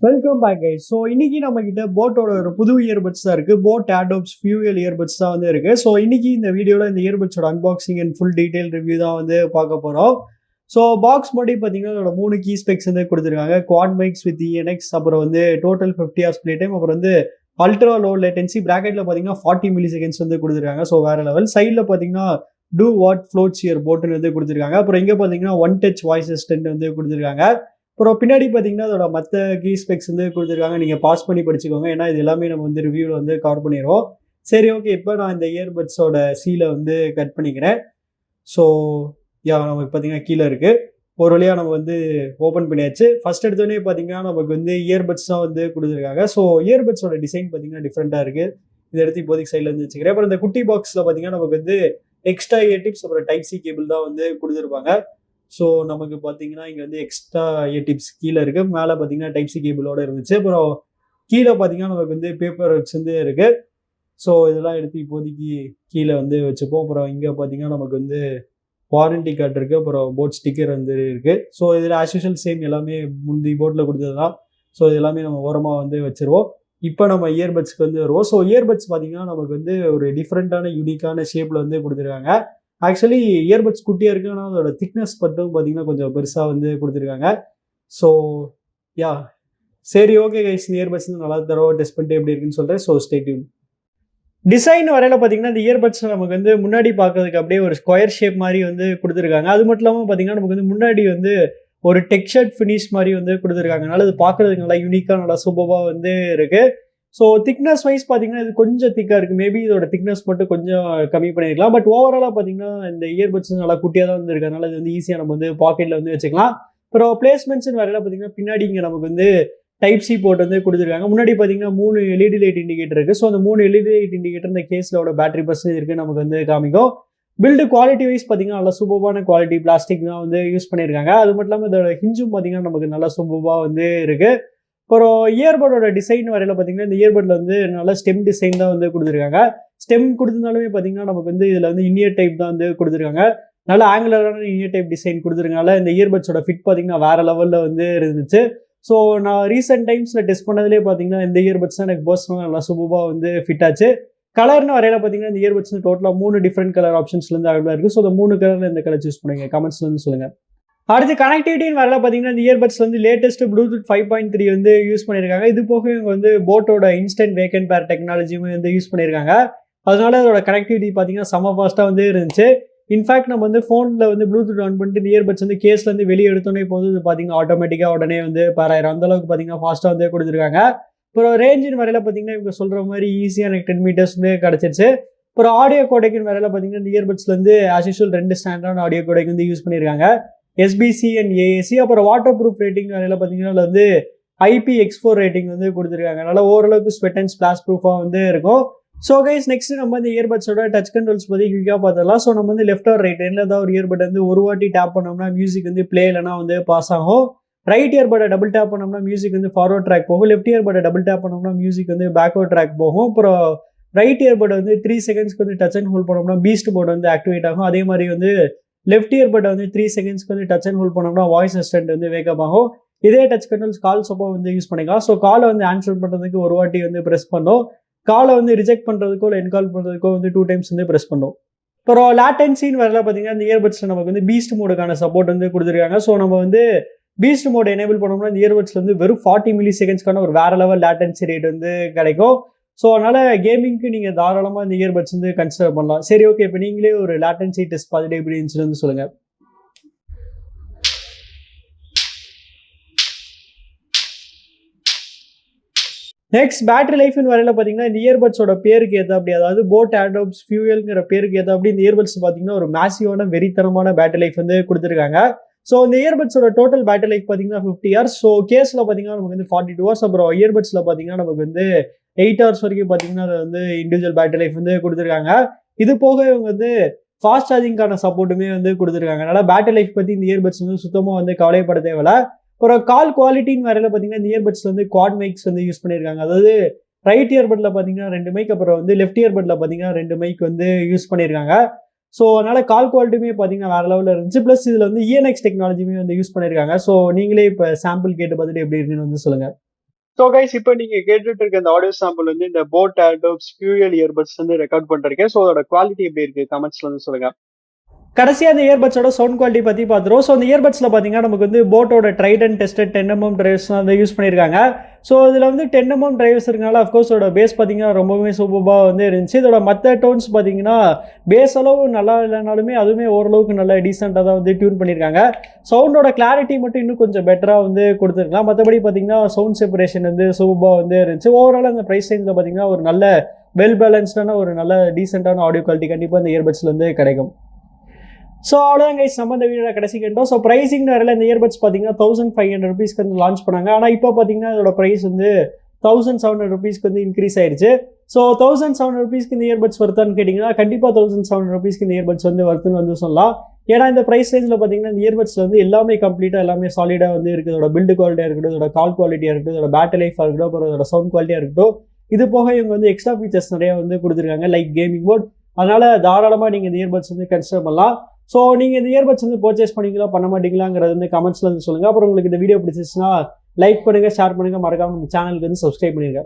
Welcome back guys. So இன்னைக்கு நம்ம கிட்ட போட்டோட ஒரு புது இயர்பட்ஸ் தான் இருக்கு. போட் Airdopes ஃபியூயல் இயர்பட்ஸ் தான் வந்து இருக்கு. ஸோ இன்னைக்கு இந்த வீடியோவில் இந்த இயர்பட்ஸோட unboxing and full detail review தான் வந்து பார்க்க போகிறோம். ஸோ பாக்ஸ் மட்டும் பார்த்தீங்கன்னா அதோட 3 கீ ஸ்பெக்ஸ் வந்து கொடுத்துருக்காங்க. குவாட் மைக்ஸ் வித் ENX, அப்புறம் வந்து டோட்டல் 50 hours ப்ளே டைம், அப்புறம் வந்து அல்ட்ரா லோ லேட்டன்சி, ப்ராக்கெட்டில் பார்த்தீங்கன்னா 40 மில்லி செகண்ட்ஸ் வந்து கொடுத்துருக்காங்க. ஸோ வேற லெவல். சைடில் பார்த்தீங்கன்னா டூ வாட் ஃப்ளோட்ஸ் இயர் போட்டுன்னு வந்து கொடுத்துருக்காங்க. அப்புறம் இங்கே பார்த்தீங்கன்னா ஒன் டச் வாய்ஸ் அசிஸ்டன்ட் வந்து கொடுத்துருக்காங்க. அப்புறம் பின்னாடி பார்த்தீங்கன்னா அதோட மற்ற கீ ஸ்பெக்ஸ் வந்து கொடுத்துருக்காங்க. நீங்கள் பாஸ் பண்ணி படிச்சுக்கோங்க, ஏன்னா இது எல்லாமே நம்ம வந்து ரிவ்யூவில் வந்து கவர் பண்ணிடுவோம். சரி, ஓகே. இப்போ நான் இந்த இயர்பட்ஸோட சீலை வந்து கட் பண்ணிக்கிறேன். ஸோ நமக்கு பார்த்தீங்கன்னா கீழே இருக்குது. ஒரு வழியாக நம்ம வந்து ஓப்பன் பண்ணியாச்சு. ஃபர்ஸ்ட் எடுத்தோடனே பார்த்தீங்கன்னா நமக்கு வந்து இயர்பட்ஸ் தான் வந்து கொடுத்துருக்காங்க. ஸோ இயர்பட்ஸோட டிசைன் பார்த்தீங்கன்னா டிஃப்ரெண்ட்டாக இருக்குது. இதை எடுத்து இப்போதைக்கு சைடில் வந்து வச்சுக்கிறேன். அப்புறம் இந்த குட்டி பாக்ஸில் பார்த்தீங்கன்னா நமக்கு வந்து எக்ஸ்ட்ரா இயர்டிப்ஸ், அப்புறம் டைப் சி கேபிள் தான் வந்து கொடுத்துருப்பாங்க. ஸோ நமக்கு பார்த்தீங்கன்னா இங்கே வந்து எக்ஸ்ட்ரா இயர்டிப்ஸ் கீழே இருக்குது. மேலே பார்த்தீங்கன்னா டைப் சி கேபிளோட இருந்துச்சு. அப்புறம் கீழே பார்த்தீங்கன்னா நமக்கு வந்து பேப்பர் ஒர்க்ஸ் வந்து இருக்குது. ஸோ இதெல்லாம் எடுத்து இப்போதைக்கு கீழே வந்து வச்சுப்போம். அப்புறம் இங்கே பார்த்தீங்கன்னா நமக்கு வந்து வாரண்டி கார்டு இருக்குது. அப்புறம் போட் ஸ்டிக்கர் வந்து இருக்குது. ஸோ இதில் ஆஸ் யூஷுவல் சேம் எல்லாமே முந்தி போட்டில் கொடுத்தது தான். ஸோ இது எல்லாமே நம்ம ஓரமாக வந்து வச்சுருவோம். இப்போ நம்ம இயர்பட்ஸ்க்கு வந்து வருவோம். ஸோ இயர்பட்ஸ் பார்த்தீங்கன்னா நமக்கு வந்து ஒரு டிஃப்ரெண்ட்டான யூனிக்கான ஷேப்பில் வந்து கொடுத்துருக்காங்க. ஆக்சுவலி இயர்பட்ஸ் குட்டியாக இருக்குது, ஆனால் அதோட திக்னஸ் மட்டும் பார்த்தீங்கன்னா கொஞ்சம் பெருசாக வந்து கொடுத்துருக்காங்க. ஸோ சரி, ஓகே கைஸ். இயர்பட்ஸ் நல்லா தரவா டெஸ்ட் பண்ணிட்டு எப்படி இருக்குன்னு சொல்கிறேன். So stay tune. டிசைன் வரையில் பார்த்தீங்கன்னா இந்த இயர்பட்ஸ் நமக்கு வந்து முன்னாடி பார்க்கறதுக்கு அப்படியே ஒரு ஸ்கொயர் ஷேப் மாதிரி வந்து கொடுத்துருக்காங்க. அது மட்டும் இல்லாமல் பார்த்தீங்கன்னா நமக்கு வந்து முன்னாடி வந்து ஒரு டெக்ஸ்சர்ட் ஃபினிஷ் மாதிரி வந்து கொடுத்துருக்காங்க. அதனால அது பார்க்கறதுக்கு நல்லா யூனிக்காக நல்லா சூப்பராக வந்து இருக்குது. ஸோ திக்னஸ் வைஸ் பார்த்தீங்கன்னா இது கொஞ்சம் திக்காக இருக்குது. மேபி இதோட திக்னஸ் மட்டும் கொஞ்சம் கம்மி பண்ணியிருக்கலாம். பட் ஓவராலாக பார்த்தீங்கன்னா இந்த இயர்பட்ஸ் நல்லா குட்டியாக தான் வந்து இருக்குது. அதனால இது வந்து ஈஸியாக நம்ம வந்து பாக்கெட்டில் வந்து வச்சுக்கலாம். அப்புறம் பிளேஸ்மெண்ட்ஸ்னு வரையில் பார்த்தீங்கன்னா பின்னாடி இங்கே நமக்கு வந்து டைப் சி போர்ட் வந்து கொடுத்துருக்காங்க. முன்னாடி பார்த்தீங்கன்னா 3 LED லைட் இண்டிகேட்டர் இருக்குது. ஸோ அந்த 3 LED லைட் இண்டிகேட்டர் இந்த கேஸோட பேட்டரி பர்சன்டேஜ் இருக்குது நமக்கு வந்து காமிக்கும். பில்டு குவாலிட்டி வைஸ் பார்த்தீங்கன்னா நல்லா சூப்பரான குவாலிட்டி பிளாஸ்டிக் தான் வந்து யூஸ் பண்ணியிருக்காங்க. அது மட்டும் இல்லாமல் இதோட ஹிஞ்சும் பார்த்தீங்கன்னா நமக்கு நல்லா சூப்பராக வந்து இருக்குது. அப்புறம் இயர்படோட டிசைன் வரையில் பார்த்தீங்கன்னா இந்த இயர்பட்டில் வந்து நல்லா ஸ்டெம் டிசைன் தான் வந்து கொடுத்துருக்காங்க. ஸ்டெம் கொடுத்தனாலுமே பார்த்தீங்கன்னா நமக்கு வந்து இதில் வந்து இனியர் டைப் தான் வந்து கொடுத்துருக்காங்க. நல்ல ஆங்குலரான இனியர் டைப் டிசைன் கொடுத்துருக்கனால இந்த இயர்பட்ஸோட ஃபிட் பார்த்தீங்கன்னா வேற லெவலில் வந்து இருந்துச்சு. ஸோ நான் ரீசெண்ட் டைம்ஸில் டெஸ்ட் பண்ணதுலேயே பார்த்தீங்கன்னா இந்த இயர்பட்ஸ் தான் எனக்கு பர்சனலாக நல்லா சூப்பராக வந்து ஃபிட் ஆச்சு. கலர்னு வரையில் பார்த்தீங்கன்னா இந்த இயர்பட்ஸ் டோட்டலாக 3 டிஃப்ரெண்ட் கலர் ஆப்ஷன்ஸ்லேருந்து அவைலபிளாக இருக்குது. ஸோ அந்த 3 கலரில் இந்த கலர் சூஸ் பண்ணுங்க, கமெண்ட்ஸ்லேருந்து சொல்லுங்கள். அடுத்து கனெக்டிவிட்டின்னு வரல பார்த்தீங்கன்னா இந்த இயர்பட்ஸ் வந்து லேட்டஸ்ட் ப்ளூடூத் 5.3 வந்து யூஸ் பண்ணியிருக்காங்க. இது போக இவங்க வந்து போட்டோட இன்ஸ்டன்ட் வேக்கன் பேர் டெக்னாலஜியுமே வந்து யூஸ் பண்ணியிருக்காங்க. அதனால அதோட கனெக்டிவிட்டி பார்த்தீங்கன்னா செம்ம ஃபாஸ்ட்டாக வந்து இருந்துச்சு. இன்ஃபேக்ட் நம்ம வந்து ஃபோனில் வந்து ப்ளூடூத் ஆன் பண்ணிட்டு இந்த இயர்பட்ஸ் வந்து கேஸ்லேருந்து வெளியே எடுத்தோன்னே போது இது பார்த்தீங்கன்னா ஆட்டோமேட்டிக்காக உடனே வந்து பேராயிரம் அந்தளவுக்கு பார்த்தீங்கன்னா ஃபாஸ்ட்டாக வந்து கொடுத்துருக்காங்க. அப்புறம் ரேஞ்சின் வரையில் பார்த்தீங்கன்னா இவங்க சொல்கிற மாதிரி ஈஸியாக எனக்கு 10 meters வந்து கிடச்சிருச்சு. அப்புறம் ஆடியோ கோடெக்கின் வரையில் பார்த்தீங்கன்னா இந்த இயர்பட்ஸில் வந்து ஆஸ் யூஷுவல் 2 ஸ்டாண்டர்டான ஆடியோ கோடெக் வந்து யூஸ் பண்ணியிருக்காங்க. SBC and AAC. அப்புறம் வாட்டர் ப்ரூஃப் ரேட்டிங் வரையில் பார்த்தீங்கன்னா அதில் வந்து IPX4 ரேட்டிங் வந்து கொடுத்துருக்காங்க. அதனால ஓரளவுக்கு ஸ்வெட் அண்ட் ஸ்பிளாஷ் ப்ரூஃபாக வந்து இருக்கும். ஸோ கைஸ், நெக்ஸ்ட் நம்ம இந்த இயர்பட்ஸோட டச் கண்ட்ரோல்ஸ் பற்றி குயிக்காக பார்த்துடலாம். ஸோ நம்ம வந்து லெஃப்ட் ஆர் ரைட் ஹேண்டில் ஏதாவது ஒரு இயர்பட் வந்து ஒரு வாட்டி டேப் பண்ணோம்னா மியூசிக் வந்து பிளே இல்லைனா வந்து பாஸ் ஆகும். ரைட் இயர்பட்டை டபுள் டேப் பண்ணோம்னா மியூசிக் வந்து ஃபார்வர்ட் ட்ராக் போகும். லெஃப்ட் இயர்பட்டை டபுள் டேப் பண்ணோம்னா மியூசிக் வந்து பேக்வர்ட் ட்ராக் போகும். அப்புறம் ரைட் இயர்பட்டை வந்து 3 secondsக்கு வந்து டச் அண்ட் ஹோல்ட் பண்ணோம்னா பீஸ்ட் மோட் வந்து ஆக்டிவேட் ஆகும். அதே மாதிரி வந்து லெஃப்ட் இயர்பட்டை வந்து 3 secondsக்கு வந்து டச் அண்ட் ஹோல்ட் பண்ணோம்னா வாய்ஸ் அசிஸ்டன்ட் வந்து வேக்கப் ஆகும். இதே டச் கண்ட்ரோல்ஸ் கால்ஸ் அப்போ வந்து யூஸ் பண்ணிக்கலாம். ஸோ காலை வந்து ஆன்சர் பண்ணுறதுக்கு ஒரு வாட்டி வந்து ப்ரெஸ் பண்ணோம். காலை வந்து ரிஜெக்ட் பண்ணுறதுக்கோ இல்லை என்கால் பண்ணுறதுக்கோ வந்து 2 times வந்து ப்ரெஸ் பண்ணோம். அப்புறம் லேட்டன்சின்னு வரல பார்த்தீங்கன்னா இந்த இயர்பட்ஸில் நமக்கு வந்து பீஸ்ட் மோடுக்கான சப்போர்ட் வந்து கொடுத்துருக்காங்க. ஸோ நம்ம வந்து பீஸ்ட் மோட் எனேபிள் பண்ணோம்னா இந்த இயர்பட்ஸில் வந்து வெறும் 40 millisecondsக்கான ஒரு வேற லெவல் லேட்டன்சி ரேட் வந்து கிடைக்கும். ஸோ அதனால் கேமிங்க்கு நீங்கள் தாராளமாக இந்த இயர்பட்ஸ் வந்து கன்சிடர் பண்ணலாம். சரி, ஓகே. இப்போ நீங்களே ஒரு லேட்டன்சி டெஸ்ட் பார்த்துட்டு எப்படி இருந்துச்சுன்னு வந்து சொல்லுங்கள். நெக்ஸ்ட் பேட்டரி லைஃப்னு வரையில் பார்த்தீங்கன்னா இந்த இயர்பட்ஸோட பேருக்கு ஏற்ற அப்படி, அதாவது போட் Airdopes ஃபியூயல்ங்கிற பேருக்கு ஏற்ற அப்படி இந்த இயர்பட்ஸ் பார்த்தீங்கன்னா ஒரு மேசிவான வெறித்தனமான பேட்டரி லைஃப் வந்து கொடுத்துருக்காங்க. ஸோ இந்த இயர்பட்ஸோட டோட்டல் பேட்டரி லைஃப் பார்த்தீங்கன்னா 50 hours. ஸோ கேஸில் பார்த்தீங்கன்னா நமக்கு வந்து 42 hours. அப்புறம் இயர்பட்ஸில் பார்த்தீங்கன்னா நமக்கு வந்து 8 hours வரைக்கும் பார்த்தீங்கன்னா அது வந்து இண்டிவிஜுவல் பேட்டரி லைஃப் வந்து கொடுத்துருக்காங்க. இது போக இவங்க வந்து ஃபாஸ்ட் சார்ஜிங்கான சப்போர்ட்டுமே வந்து கொடுத்துருக்காங்க. அதனால் பேட்டரி லைஃப் பற்றி இந்த இயர்பட்ஸ் வந்து சுத்தமாக வந்து கவலைப்பட தேவையில்லை. அப்புறம் கால் குவாலிட்டின்னு வரையில் பார்த்தீங்கன்னா இந்த இயர்பட்ஸில் வந்து குவாட் மைக்ஸ் வந்து யூஸ் பண்ணியிருக்காங்க. அதாவது ரைட் இயர்பட்டில் பார்த்தீங்கன்னா 2 மைக், அப்புறம் வந்து லெஃப்ட் இயர்பட்டில் பார்த்தீங்கன்னா 2 மைக் வந்து யூஸ் பண்ணியிருக்காங்க. ஸோ அதனால் கால் குவாலிட்டியுமே பார்த்தீங்கன்னா வேறு லெவலில் இருந்துச்சு. ப்ளஸ் இதில் வந்து ENX டெக்னாலஜியுமே வந்து யூஸ் பண்ணியிருக்காங்க. ஸோ நீங்களே இப்போ சாம்பிள் கேட்டு பார்த்துட்டு எப்படி இருக்குன்னு வந்து சொல்லுங்கள். ஸோ கைஸ் இப்போ நீங்க கேட்டுட்டு இருக்க இந்த ஆடியோ சாம்பிள் வந்து இந்த போட் ஏர்டோப்ஸ் ஃபியூயல் இயர்பட்ஸ் வந்து ரெக்கார்ட் பண்ணிருக்கேன். ஸோ அதோட குவாலிட்டி எப்படி இருக்கு கமெண்ட்ஸ்ல வந்து சொல்லுங்க. கடைசியாக அந்த இயர்பட்ஸோட சவுண்ட் குவாலிட்டி பற்றி பார்த்துருவோம். ஸோ அந்த இயர்பட்ஸில் பார்த்தீங்கன்னா நமக்கு வந்து போட்டோட ட்ரைடன் டெஸ்டட் 10mm டிரைவ்ஸ் வந்து யூஸ் பண்ணியிருக்காங்க. ஸோ இதில் வந்து 10mm டிரைவ்ஸ் இருக்கனால அஃப்கோர்ஸ் இதோட பேஸ் பார்த்தீங்கன்னா ரொம்பவே சூப்பராக வந்து இருந்துச்சு. இதோட மற்ற டோன்ஸ் பார்த்தீங்கன்னா பேஸ் அளவு நல்லா இல்லைனாலுமே அதுவுமே ஓரளவுக்கு நல்லா டீசெண்டாக தான் வந்து டியூன் பண்ணியிருக்காங்க. சவுண்டோட கிளாரிட்டி மட்டும் இன்னும் கொஞ்சம் பெட்டராக வந்து கொடுத்துருக்கலாம். மற்றபடி பார்த்தீங்கன்னா சவுண்ட் செப்பரேஷன் வந்து சூப்பராக வந்து இருந்துச்சு. ஓவரால் அந்த ப்ரைஸ் ரேஞ்சில் பார்த்தீங்கன்னா ஒரு நல்ல வெல் பேலன்ஸ்டான ஒரு நல்ல டீசெண்டான ஆடியோ குவாலிட்டி கண்டிப்பாக இந்த இயர்பட்ஸில் வந்து கிடைக்கும். ஸோ அவ்வளோதான் கைஸ், நம்ம இந்த வீடியோவில் கடைசி கேட்டோம். ஸோ ப்ரைஸிங் நேரில் இந்த இயர்பட்ஸ் பார்த்தீங்கன்னா 1500 rupeesக்கு வந்து லான்ச் பண்ணாங்க. ஆனால் இப்போ பார்த்தீங்கன்னா இதோட ப்ரைஸ் வந்து 1700 rupeesக்கு வந்து இன்க்ரீஸ் ஆயிடுச்சு. ஸோ 1700 rupeesக்கு இந்த இயர்பட்ஸ் வருத்தான்னு கேட்டிங்கன்னா கண்டிப்பாக 1700 rupeesக்கு இந்த இயர்பட்ஸ் வந்து வருதுன்னு வந்து சொல்லலாம். ஏன்னா இந்த ப்ரைஸ் ரேஞ்சில் பார்த்தீங்கன்னா இந்த இயர்பட்ஸில் வந்து எல்லாமே கம்ப்ளீட்டாக எல்லாமே சாலிடாக வந்து இருக்குது. இதோட பில்டு குவாலிட்டியாக இருக்கட்டும், இதோட கால் குவாலிட்டியாக இருக்கட்டும், இதோட பேட்டரி லைஃபாக இருக்கட்டும், அப்புறம் இதோட சவுண்ட் குவாலிட்டியாக இருக்கட்டும். இது போக இவங்க வந்து எக்ஸ்ட்ரா ஃபீச்சர்ஸ் நிறைய வந்து கொடுத்துருக்காங்க, லைக் கேமிங் மோட். அதனால் தாராளமாக நீங்கள் இந்த இயர்பட்ஸ் வந்து கன்சிடர் பண்ணலாம். ஸோ நீங்கள் இந்த இயர்பட்ஸ் வந்து பர்ச்சேஸ் பண்ணிக்கலாம் பண்ண மாட்டீங்களாங்கிறது வந்து கமெண்ட்ஸில் வந்து சொல்லுங்கள். அப்புறம் உங்களுக்கு இந்த வீடியோ பிடிச்சிச்சுன்னா லைக் பண்ணுங்கள், ஷேர் பண்ணுங்கள், மறக்காமல் நம்ம சேனலுக்கு வந்து சப்ஸ்கிரைப் பண்ணிடுங்க.